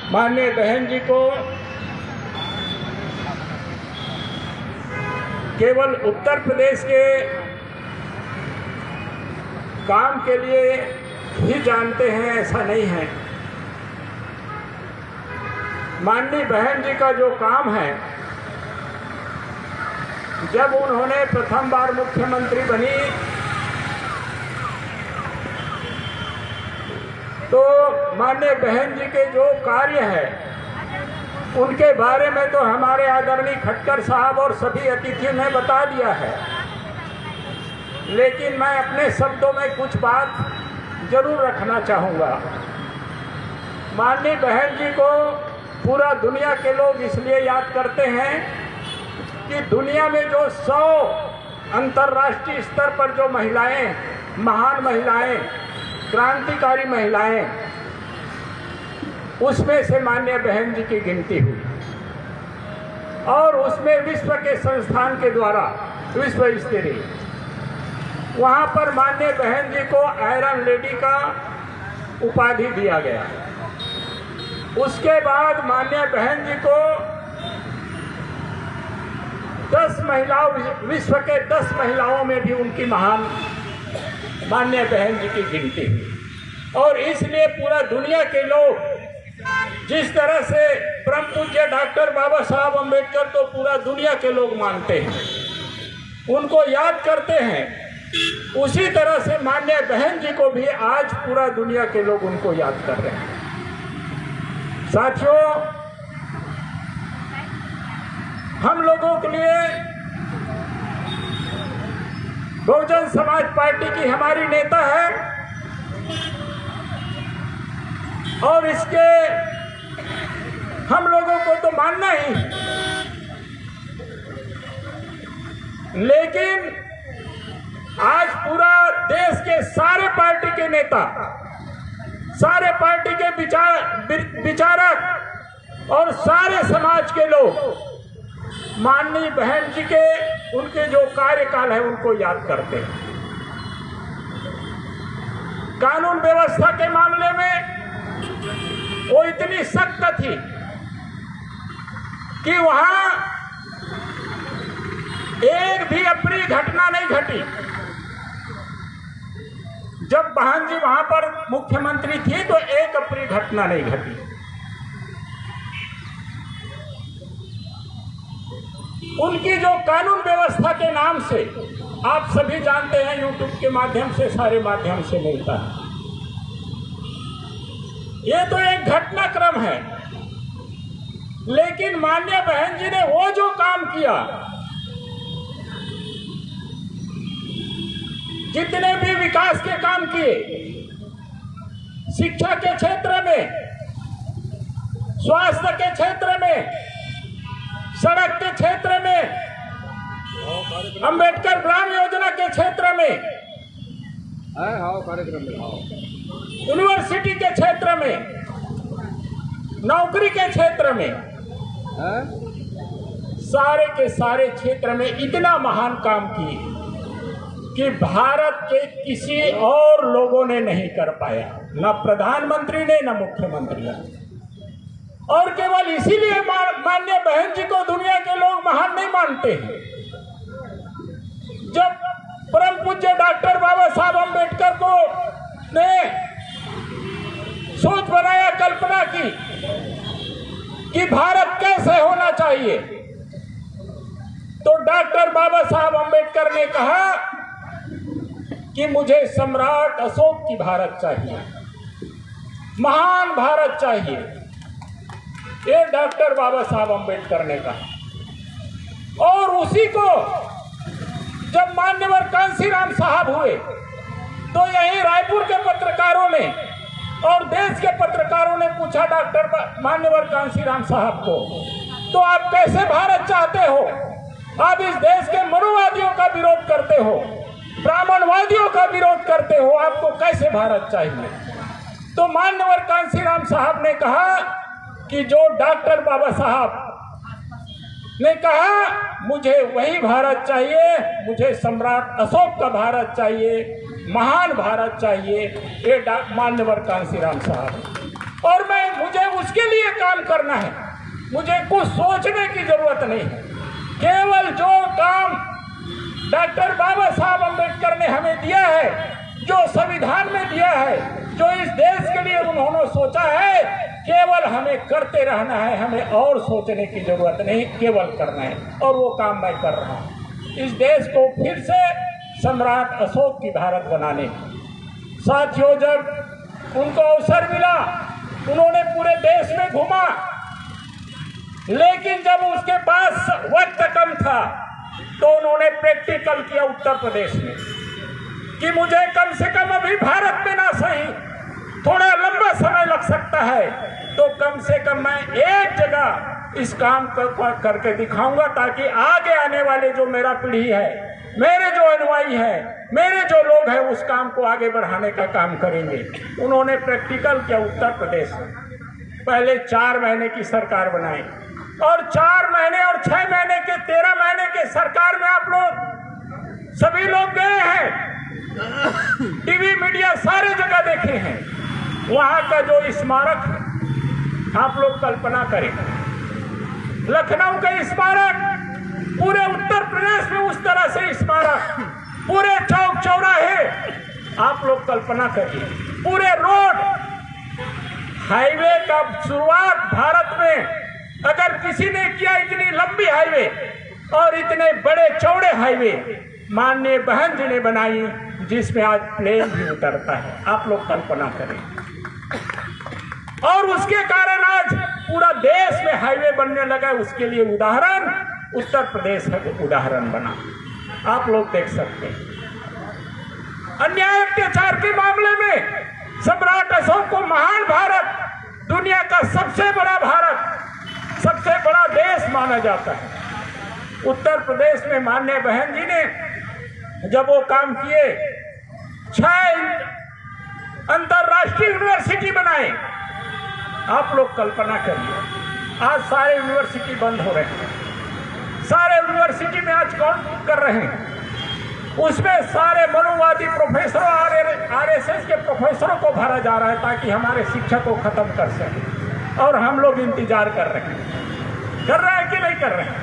माननीय बहन जी को केवल उत्तर प्रदेश के काम के लिए ही जानते हैं ऐसा नहीं है। माननीय बहन जी का जो काम है, जब उन्होंने प्रथम बार मुख्यमंत्री बनी तो माननीय बहन जी के जो कार्य है उनके बारे में तो हमारे आदरणीय खट्टर साहब और सभी अतिथियों ने बता दिया है, लेकिन मैं अपने शब्दों में कुछ बात जरूर रखना चाहूँगा। माननीय बहन जी को पूरा दुनिया के लोग इसलिए याद करते हैं कि दुनिया में जो 100 अंतर्राष्ट्रीय स्तर पर जो महिलाएं, महान महिलाएं, क्रांतिकारी महिलाएं, उसमें से माननीय बहन जी की गिनती हुई और उसमें विश्व के संस्थान के द्वारा विश्व स्तरीय वहाँ पर माननीय बहन जी को आयरन लेडी का उपाधि दिया गया। उसके बाद माननीय बहन जी को 10 महिलाओं, विश्व के 10 महिलाओं में भी उनकी महान माननीय बहन जी की गिनती हुई और इसलिए पूरा दुनिया के लोग जिस तरह से परम पूज्य डॉक्टर बाबा साहब अम्बेडकर को पूरा दुनिया के लोग मानते हैं, उनको याद करते हैं, उसी तरह से माननीय बहन जी को भी आज पूरा दुनिया के लोग उनको याद कर रहे हैं। साथियों, हम लोगों के लिए बहुजन समाज पार्टी की हमारी नेता है और इसके हम लोगों को तो मानना ही, लेकिन आज पूरा देश के सारे पार्टी के नेता, सारे पार्टी के विचारक और सारे समाज के लोग माननीय बहन जी के उनके जो कार्यकाल है उनको याद करते हैं। कानून व्यवस्था के मामले में वो इतनी सख्त थी कि वहां एक भी अप्रिय घटना नहीं घटी। जब बहन जी वहां पर मुख्यमंत्री थी तो एक अप्रिय घटना नहीं घटी। उनकी जो कानून व्यवस्था के नाम से आप सभी जानते हैं, यूट्यूब के माध्यम से, सारे माध्यम से मिलता है, ये तो एक घटनाक्रम है। लेकिन माननीय बहन जी ने वो जो काम किया, जितने भी विकास के काम किए, शिक्षा के क्षेत्र में, स्वास्थ्य के क्षेत्र में, सड़क के क्षेत्र में, अंबेडकर ग्राम योजना के क्षेत्र में, यूनिवर्सिटी के क्षेत्र में, नौकरी के क्षेत्र में, सारे के सारे क्षेत्र में इतना महान काम किए कि भारत के किसी और लोगों ने नहीं कर पाया, ना प्रधानमंत्री ने, ना मुख्यमंत्री ने। और केवल इसीलिए माननीय बहन जी को दुनिया के लोग महान नहीं मानते हैं। जब परम पूज्य डॉक्टर बाबा साहब अम्बेडकर को ने सोच बनाया, कल्पना की कि भारत कैसे होना चाहिए, तो डॉक्टर बाबा साहब अम्बेडकर ने कहा कि मुझे सम्राट अशोक की भारत चाहिए, महान भारत चाहिए। ये डॉक्टर बाबा साहब अम्बेडकर ने कहा। और उसी को जब मान्यवर कांशीराम साहब हुए तो यहीं रायपुर के पत्रकारों ने और देश के पत्रकारों ने पूछा डॉक्टर मान्यवर कांशीराम साहब को, तो आप कैसे भारत चाहते हो? आप इस देश के मनुवादियों का विरोध करते हो, ब्राह्मणवादियों का विरोध करते हो, आपको कैसे भारत चाहिए? तो मान्यवर कांशीराम साहब ने कहा कि जो डॉक्टर बाबा साहब ने कहा, मुझे वही भारत चाहिए, मुझे सम्राट अशोक का भारत चाहिए, महान भारत चाहिए, ये मान्यवर कांशीराम साहब। और मुझे उस उसके लिए काम करना है। मुझे कुछ सोचने की जरूरत नहीं है। केवल जो काम डॉक्टर बाबा साहब अम्बेडकर ने हमें दिया है, जो संविधान में दिया है, जो इस देश के लिए उन्होंने सोचा है, केवल हमें करते रहना है। हमें और सोचने की जरूरत नहीं, केवल करना है, और वो काम मैं कर रहा हूँ। इस देश को फिर से सम्राट अशोक की भारत बनाने की। साथियों, जब उनको अवसर मिला, उन्होंने पूरे देश में घूमा, लेकिन जब उसके पास वक्त कम था तो उन्होंने प्रैक्टिकल किया उत्तर प्रदेश में कि मुझे कम से कम अभी भारत में ना सही, थोड़ा लंबा समय लग सकता है, तो कम से कम मैं एक जगह इस काम करके दिखाऊंगा, ताकि आगे आने वाले जो मेरा पीढ़ी है, मेरे जो अनुयायी है, मेरे जो लोग हैं, उस काम को आगे बढ़ाने का काम करेंगे। उन्होंने प्रैक्टिकल किया उत्तर प्रदेश में। पहले 4 महीने की सरकार बनाई, और 4 महीने और 6 महीने के 13 महीने के सरकार में आप लोग सभी लोग गए हैं, टीवी मीडिया सारे जगह देखे हैं। वहां का जो स्मारक है, आप लोग कल्पना करें, लखनऊ का स्मारक, पूरे उत्तर प्रदेश में उस तरह से स्मारक, पूरे चौक चौराहे, आप लोग कल्पना करिए, पूरे रोड, हाईवे का शुरुआत भारत में अगर किसी ने किया, इतनी लंबी हाईवे और इतने बड़े चौड़े हाईवे माननीय बहन जी ने बनाई, जिसमें आज प्लेन भी उतरता है। आप लोग कल्पना करें, और उसके कारण आज पूरा देश में हाईवे बनने लगा। उसके लिए उदाहरण उत्तर प्रदेश है, उदाहरण बना, आप लोग देख सकते हैं। अन्याय अत्याचार के मामले में सम्राट अशोक को महान भारत, दुनिया का सबसे बड़ा भारत, सबसे बड़ा देश माना जाता है। उत्तर प्रदेश में माननीय बहन जी ने जब वो काम किए, 6 अंतरराष्ट्रीय यूनिवर्सिटी बनाए। आप लोग कल्पना करिए, आज सारे यूनिवर्सिटी बंद हो रहे हैं। सारे यूनिवर्सिटी में आज कौन कर रहे हैं? उसमें सारे मनुवादी प्रोफेसरों, आरएसएस के प्रोफेसरों को भरा जा रहा है, ताकि हमारे शिक्षा को खत्म कर सके। और हम लोग इंतजार कर रहे हैं कि नहीं कर रहे हैं?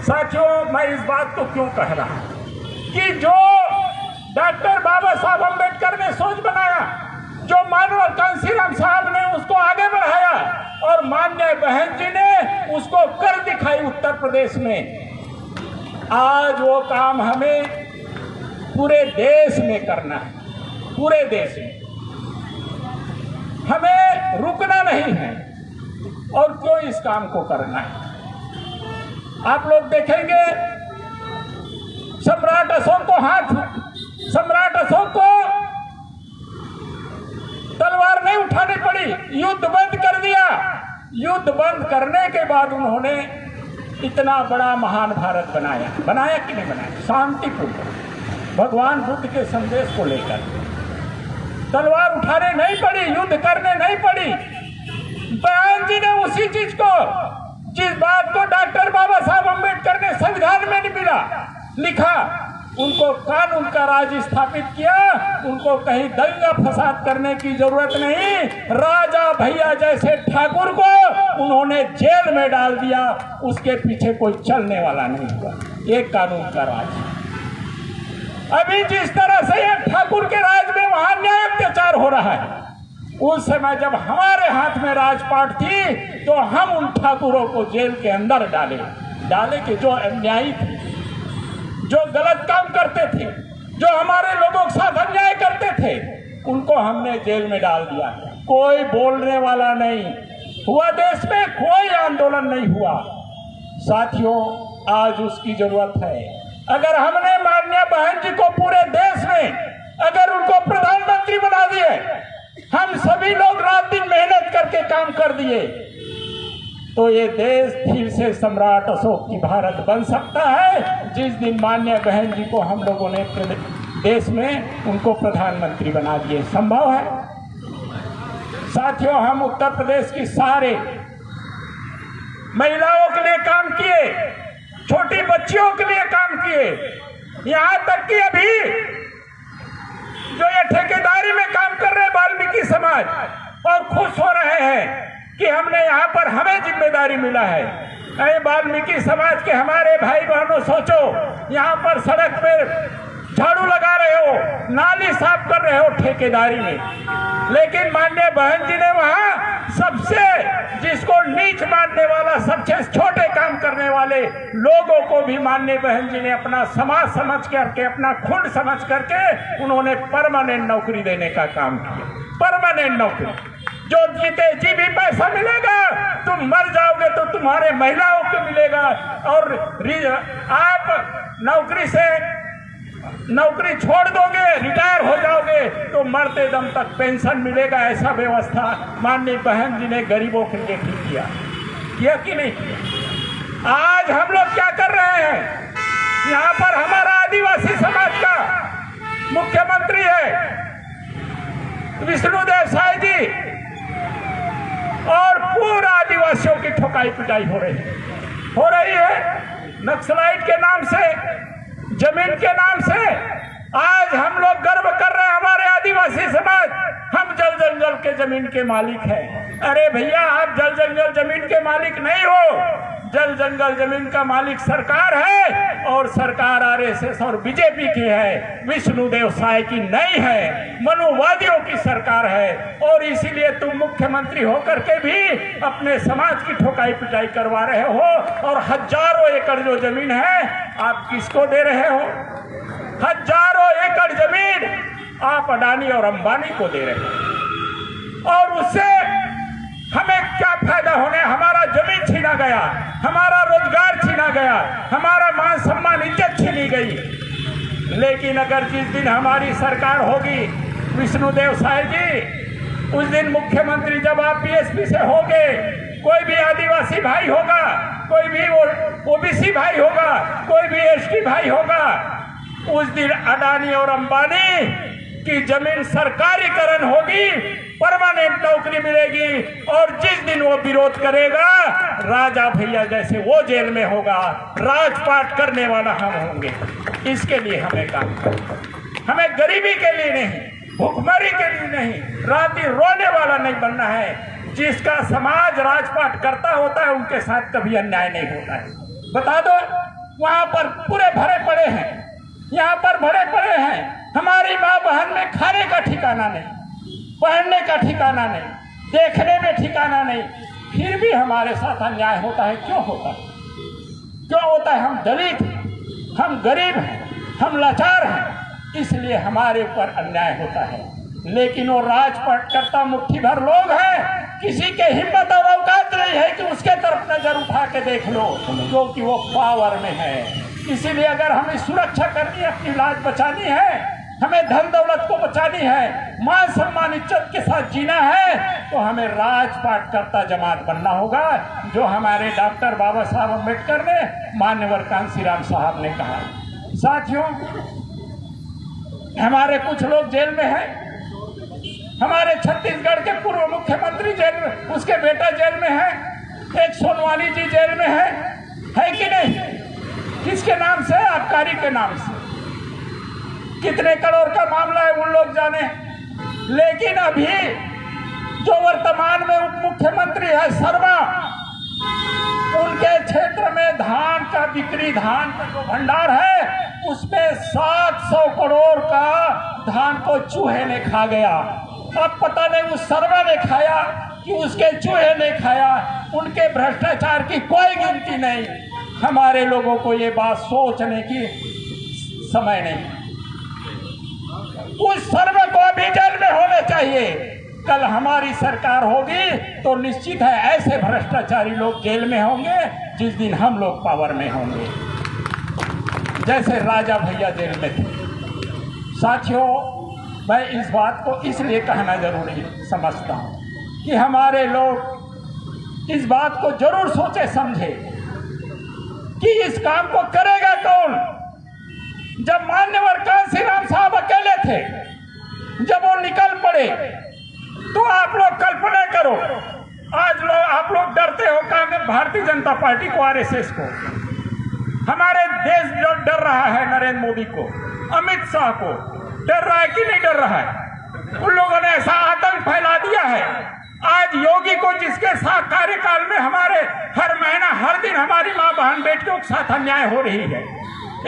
साथियों, मैं इस बात को क्यों कह रहा हूं कि जो डॉक्टर बाबा साहब अम्बेडकर ने सोच बनाया, जो मानव कांसीराम साहब ने उसको आगे बढ़ाया, और माननीय बहन जी ने उसको कर दिखाई उत्तर प्रदेश में, आज वो काम हमें पूरे देश में करना है। पूरे देश में हमें रुकना नहीं है, और क्यों इस काम को करना है? आप लोग देखेंगे, सम्राट अशोक को तलवार नहीं उठानी पड़ी, युद्ध बंद कर दिया। युद्ध बंद करने के बाद उन्होंने इतना बड़ा महान भारत बनाया कि नहीं बनाया? शांतिपूर्ण, भगवान बुद्ध के संदेश को लेकर। तलवार उठाने नहीं पड़ी, युद्ध करने नहीं पड़ी। बहन जी ने उसी चीज को, जिस बात को डॉक्टर बाबा साहब अम्बेडकर ने संविधान में लिखा, उनको कानून का राज स्थापित किया। उनको कहीं दंगा फसाद करने की जरूरत नहीं। राजा भैया जैसे ठाकुर को उन्होंने जेल में डाल दिया, उसके पीछे कोई चलने वाला नहीं हुआ। ये कानून का राज। अभी जिस तरह से ये ठाकुर के राज में वहां न्याय अत्याचार हो रहा है, उस समय जब हमारे हाथ में राजपाट थी, तो हम उन ठाकुरों को जेल के अंदर डाले कि जो अन्यायी थे, जो गलत काम करते थे, जो हमारे लोगों के साथ अन्याय करते थे, उनको हमने जेल में डाल दिया। कोई बोलने वाला नहीं हुआ, देश में कोई आंदोलन नहीं हुआ। साथियों, आज उसकी जरूरत है। अगर हमने माननीय बहन जी को पूरे देश में अगर उनको प्रधानमंत्री बना दिए, हम सभी लोग रात दिन मेहनत करके काम कर दिए, तो ये देश फिर से सम्राट अशोक की भारत बन सकता है। जिस दिन माननीय बहन जी को हम लोगों ने देश में उनको प्रधानमंत्री बना दिए, संभव है। साथियों, हम उत्तर प्रदेश की सारे महिलाओं के लिए काम किए, छोटी बच्चियों के लिए काम किए, यहाँ तक कि अभी जो ये ठेकेदारी में काम कर रहे हैं वाल्मीकि समाज, और खुश हो रहे हैं कि हमने यहाँ पर हमें जिम्मेदारी मिला है। अरे वाल्मीकि समाज के हमारे भाई बहनों, सोचो, यहाँ पर सड़क पे झाड़ू लगा रहे हो, नाली साफ कर रहे हो ठेकेदारी में, लेकिन माननीय बहन जी ने वहाँ सबसे जिसको नीच मानने वाला, सबसे छोटे काम करने वाले लोगों को भी माननीय बहन जी ने अपना समाज समझ करके, अपना खुद समझ करके उन्होंने परमानेंट नौकरी देने का काम किया। परमानेंट नौकरी, जो जीते जी भी पैसा मिलेगा, तुम मर जाओगे तो तुम्हारे महिलाओं को मिलेगा, और आप नौकरी छोड़ दोगे, रिटायर हो जाओगे तो मरते दम तक पेंशन मिलेगा। ऐसा व्यवस्था माननीय बहन जी ने गरीबों के लिए किया कि नहीं किया? आज हम लोग क्या कर रहे हैं? यहाँ पर हमारा आदिवासी समाज का मुख्यमंत्री है विष्णुदेव साय जी, और पूरा आदिवासियों की ठोकाई पिटाई हो रही है नक्सलाइट के नाम से, जमीन के नाम से। आज हम लोग गर्व कर रहे हैं, हमारे आदिवासी समाज, हम जल जंगल के जमीन के मालिक हैं। अरे भैया, आप जल जंगल जमीन के मालिक नहीं हो, जल जंगल जमीन का मालिक सरकार है, और सरकार आरएसएस और बीजेपी की है, विष्णुदेव साय की नहीं है, मनुवादियों की सरकार है। और इसीलिए तुम मुख्यमंत्री होकर के भी अपने समाज की ठोकाई पिटाई करवा रहे हो, और हजारों एकड़ जो जमीन है आप किसको दे रहे हो? हजारों एकड़ जमीन आप अडानी और अंबानी को दे रहे हो, और उससे हमें क्या फायदा होने? हमारा जमीन छीना गया, हमारा रोजगार छीना गया, हमारा मान सम्मान इज्जत छीनी गई। लेकिन अगर जिस दिन हमारी सरकार होगी विष्णुदेव साय जी, उस दिन मुख्यमंत्री जब आप बीएसपी से होगे, कोई भी आदिवासी भाई होगा, कोई भी ओबीसी भाई होगा, कोई भी एसटी भाई होगा, उस दिन अडानी और अंबानी की जमीन सरकारीकरण होगी, परमानेंट नौकरी मिलेगी, और जिस दिन वो विरोध करेगा, राजा भैया जैसे वो जेल में होगा, राजपाट करने वाला हम होंगे। इसके लिए हमें काम करना, हमें गरीबी के लिए नहीं, भूखमरी के लिए नहीं, रात रोने वाला नहीं बनना है। जिसका समाज राजपाट करता होता है उनके साथ कभी अन्याय नहीं होता है। बता दो, वहां पर पूरे भरे पड़े हैं, यहाँ पर भरे पड़े हैं, हमारी माँ बहन में खाने का ठिकाना नहीं, पहनने का ठिकाना नहीं, देखने में ठिकाना नहीं, फिर भी हमारे साथ अन्याय होता है। क्यों होता है? क्यों होता है? हम दलित हैं, हम गरीब हैं, हम लाचार हैं, इसलिए हमारे ऊपर अन्याय होता है। लेकिन वो राजपाट करता मुट्ठी भर लोग हैं, किसी के हिम्मत और औकात नहीं है कि उसके तरफ नजर उठा के देख लो, क्योंकि वो पावर में है। इसीलिए अगर हमें सुरक्षा करनी है, अपनी लाज बचानी है, हमें धन दौलत को बचानी है, मान सम्मान इज्जत के साथ जीना है, तो हमें राजपाट करता जमात बनना होगा, जो हमारे डॉक्टर बाबा साहब अम्बेडकर ने, मान्यवर कांसीराम साहब ने कहा। साथियों, हमारे कुछ लोग जेल में हैं, हमारे छत्तीसगढ़ के पूर्व मुख्यमंत्री जेल में, उसके बेटा जेल में है, एक सोनवानी जी जेल में है कि नहीं? किसके नाम से? आबकारी के नाम से। कितने करोड़ का मामला है उन लोग जाने। लेकिन अभी जो वर्तमान में उप मुख्यमंत्री है शर्मा, उनके क्षेत्र में धान का बिक्री, धान का जो भंडार है उसमें 700 करोड़ का धान को चूहे ने खा गया। अब पता नहीं उस शर्मा ने खाया कि उसके चूहे ने खाया, उनके भ्रष्टाचार की कोई गिनती नहीं। हमारे लोगों को ये बात सोचने की समय नहीं। उस सर्व को अभी जेल में होना चाहिए। कल हमारी सरकार होगी तो निश्चित है ऐसे भ्रष्टाचारी लोग जेल में होंगे जिस दिन हम लोग पावर में होंगे, जैसे राजा भैया जेल में थे। साथियों, मैं इस बात को इसलिए कहना जरूरी समझता हूँ कि हमारे लोग इस बात को जरूर सोचे समझे कि इस काम को करेगा कौन। जब मान्यवर कांसीराम साहब अकेले थे, जब वो निकल पड़े, तो आप लोग कल्पना करो, आज आप लोग डरते हो कांग्रेस, भारतीय जनता पार्टी को, आरएसएस को। हमारे देश जो डर रहा है नरेंद्र मोदी को, अमित शाह को, डर रहा है कि नहीं डर रहा है? उन लोगों ने ऐसा आतंक फैला दिया है आज योगी को जिसके साथ कार्यकाल में हमारे हर महीना हर दिन हमारी माँ बहन बेटियों के साथ अन्याय हो रही है,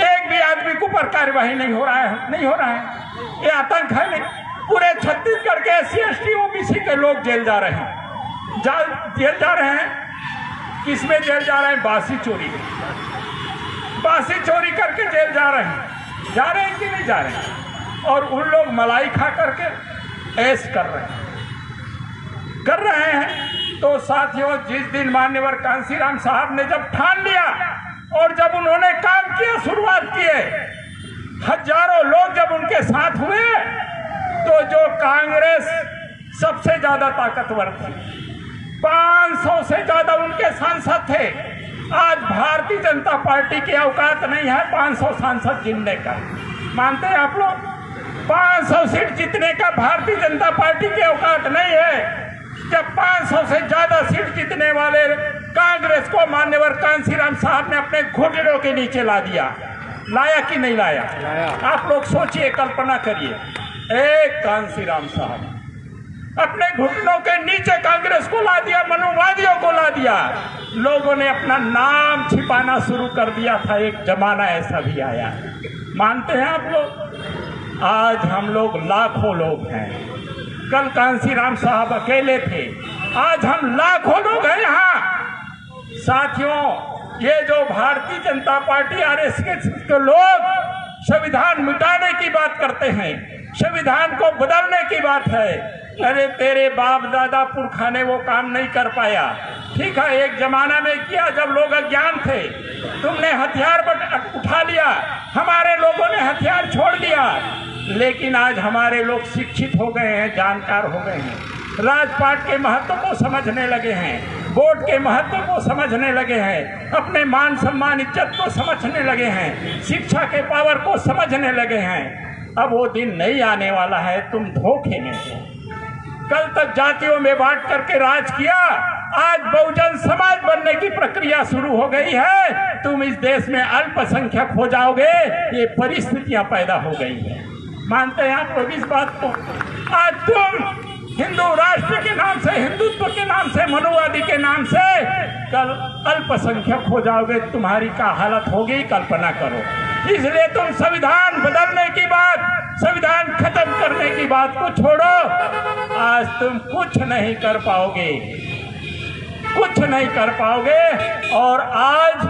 एक भी आदमी के ऊपर कार्यवाही नहीं हो रहा है। ये आतंक है नहीं। पूरे छत्तीसगढ़ के SC ST OBC के लोग जेल जा रहे हैं, जेल जा रहे हैं। किसमें जेल जा रहे हैं? बासी चोरी करके जेल जा रहे हैं कि नहीं जा रहे हैं? और उन लोग मलाई खा करके ऐश कर रहे हैं। तो साथियों, जिस दिन माननीय कांसीराम साहब ने जब ठान लिया और जब उन्होंने काम किया, शुरुआत किए, हजारों लोग जब उनके साथ हुए, तो जो कांग्रेस सबसे ज्यादा ताकतवर थी, 500 से ज्यादा उनके सांसद थे। आज भारतीय जनता पार्टी की औकात नहीं है 500 सांसद जीतने का। मानते हैं आप लोग? 500 सीट जीतने का भारतीय जनता पार्टी की औकात नहीं है। जब 500 से ज्यादा सीट जीतने वाले कांग्रेस को माननीय कांसीराम साहब ने अपने घुटनों के नीचे ला दिया, लाया कि नहीं लाया? आप लोग सोचिए, कल्पना करिए, एक कांसीराम साहब अपने घुटनों के नीचे कांग्रेस को ला दिया, मनुवादियों को ला दिया। लोगों ने अपना नाम छिपाना शुरू कर दिया था, एक जमाना ऐसा भी आया। मानते हैं आप लोग? आज हम लोग लाखों लोग हैं। कल कांसीराम साहब अकेले थे, आज हम लाखों लोग हैं यहाँ। साथियों, ये जो भारतीय जनता पार्टी RSS के लोग संविधान मिटाने की बात करते हैं, संविधान को बदलने की बात है। अरे तेरे बाप दादा पुरखा ने वो काम नहीं कर पाया। ठीक है, एक जमाना में किया जब लोग अज्ञान थे, तुमने हथियार उठा लिया, हमारे लोगों ने हथियार छोड़ दिया। लेकिन आज हमारे लोग शिक्षित हो गए हैं, जानकार हो गए हैं, राजपाट के महत्व को समझने लगे हैं, वोट के महत्व को समझने लगे हैं, अपने मान सम्मान इज्जत को समझने लगे हैं, शिक्षा के पावर को समझने लगे हैं। अब वो दिन नहीं आने वाला है, तुम धोखे में हो। कल तक जातियों में बांट करके राज किया, आज बहुजन समाज बनने की प्रक्रिया शुरू हो गई है। तुम इस देश में अल्पसंख्यक हो जाओगे, ये परिस्थितियां पैदा हो गई है। मानते हैं आप लोग इस बात को? आज तुम हिंदू राष्ट्र के नाम से, हिंदुत्व के नाम से, मनुवादी के नाम से कल अल्पसंख्यक हो जाओगे, तुम्हारी क्या हालत होगी कल्पना करो। इसलिए तुम संविधान बदलने की बात, संविधान खत्म करने की बात को छोड़ो। आज तुम कुछ नहीं कर पाओगे, कुछ नहीं कर पाओगे। और आज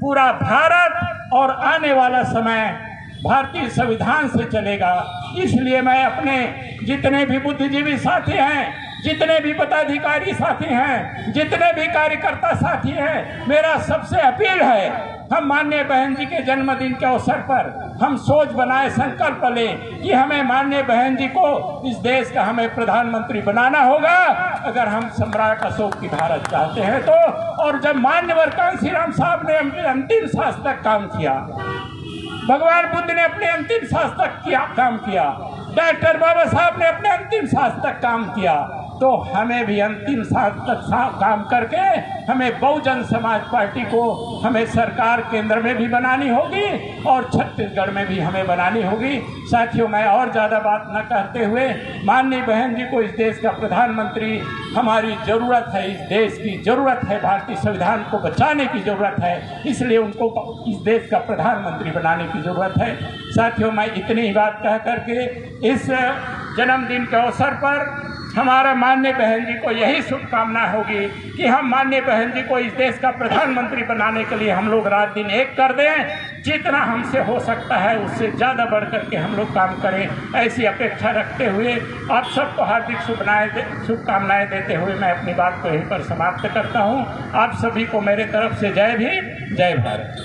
पूरा भारत और आने वाला समय भारतीय संविधान से चलेगा। इसलिए मैं अपने जितने भी बुद्धिजीवी साथी हैं, जितने भी पदाधिकारी साथी हैं, जितने भी कार्यकर्ता साथी हैं, मेरा सबसे अपील है, हम माननीय बहन जी के जन्मदिन के अवसर पर हम सोच बनाए, संकल्प लें कि हमें माननीय बहन जी को, इस देश का हमें प्रधानमंत्री बनाना होगा अगर हम सम्राट अशोक की भारत चाहते हैं तो। और जब माननीय कांसीराम साहब ने अंतिम सांस तक काम किया, भगवान बुद्ध ने अपने अंतिम सांस तक काम किया, डॉक्टर बाबा साहब ने अपने अंतिम सांस तक काम किया, तो हमें भी अंतिम सांस तक काम करके हमें बहुजन समाज पार्टी को हमें सरकार केंद्र में भी बनानी होगी और छत्तीसगढ़ में भी हमें बनानी होगी। साथियों, मैं और ज़्यादा बात न करते हुए, माननीय बहन जी को इस देश का प्रधानमंत्री हमारी ज़रूरत है, इस देश की ज़रूरत है, भारतीय संविधान को बचाने की ज़रूरत है, इसलिए उनको इस देश का प्रधानमंत्री बनाने की ज़रूरत है। साथियों, मैं इतनी ही बात कह करके इस जन्मदिन के अवसर पर हमारा माननीय बहन जी को यही शुभकामना होगी कि हम माननीय बहन जी को इस देश का प्रधानमंत्री बनाने के लिए हम लोग रात दिन एक कर दें। जितना हमसे हो सकता है उससे ज़्यादा बढ़ करके हम लोग काम करें, ऐसी अपेक्षा रखते हुए आप सबको हार्दिक शुभकामनाएं देते हुए मैं अपनी बात को यहीं पर समाप्त करता हूं। आप सभी को मेरे तरफ से जय भीम, जय भारत।